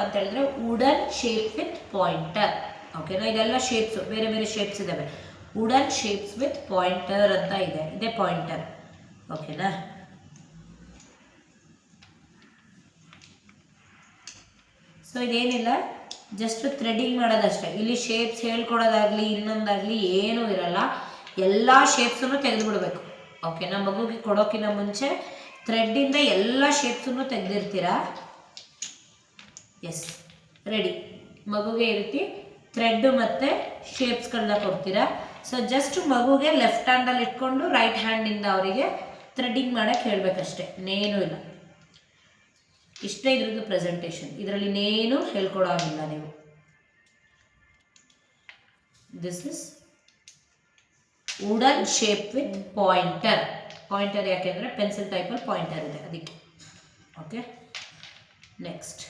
ಅಂತ ಹೇಳಿದ್ರೆ wooden shape with pointer. ಓಕೆನಾ, ಇದೆಲ್ಲ ಶೇಪ್ಸ್, ಬೇರೆ ಬೇರೆ ಶೇಪ್ಸ್ ಇದಾವೆ. ವುಡನ್ ಶೇಪ್ಸ್ ವಿತ್ ಪಾಯಿಂಟರ್ ಅಂತ ಇದೆ, ಇದೇ ಪಾಯಿಂಟರ್. ಓಕೆನಾ, ಸೊ ಇದೇನಿಲ್ಲ, ಜಸ್ಟ್ ಥ್ರೆಡಿಂಗ್ ಮಾಡೋದಷ್ಟೇ. ಇಲ್ಲಿ ಶೇಪ್ಸ್ ಹೇಳ್ಕೊಡೋದಾಗ್ಲಿ ಇನ್ನೊಂದಾಗಲಿ ಏನೂ ಇರಲ್ಲ, ಎಲ್ಲ ಶೇಪ್ಸನ್ನು ತೆಗೆದುಬಿಡ್ಬೇಕು. ಓಕೆನಾ, ಮಗುಗೆ ಕೊಡೋಕ್ಕಿಂತ ಮುಂಚೆ ಥ್ರೆಡ್ಡಿಂದ ಎಲ್ಲ ಶೇಪ್ಸನ್ನು ತೆಗೆದಿರ್ತೀರಾ. S, ready. ಮಗುಗೆ ಈ ರೀತಿ ಥ್ರೆಡ್ ಮತ್ತು ಶೇಪ್ಸ್ಗಳನ್ನ ಕೊಡ್ತೀರಾ. ಸೊ ಜಸ್ಟ್ ಮಗುಗೆ ಲೆಫ್ಟ್ ಹ್ಯಾಂಡಲ್ಲಿ ಇಟ್ಕೊಂಡು ರೈಟ್ ಹ್ಯಾಂಡಿಂದ ಅವರಿಗೆ ಥ್ರೆಡ್ಡಿಂಗ್ ಮಾಡೋಕ್ಕೆ ಹೇಳಬೇಕಷ್ಟೇ, ಇನ್ನೇನೂ ಇಲ್ಲ. ಇಷ್ಟೇ ಇದ್ರದ್ದು ಪ್ರೆಸೆಂಟೇಷನ್, ಇದರಲ್ಲಿ ಇನ್ನೇನು ಹೇಳ್ಕೊಡೋ ಆಗಿಲ್ಲ ನೀವು. This is wooden shape with pointer. Pointer ಯಾಕೆಂದರೆ ಪೆನ್ಸಿಲ್ ಟೈಪಲ್ಲಿ ಪಾಯಿಂಟರ್ ಇದೆ ಅದಕ್ಕೆ. Okay, next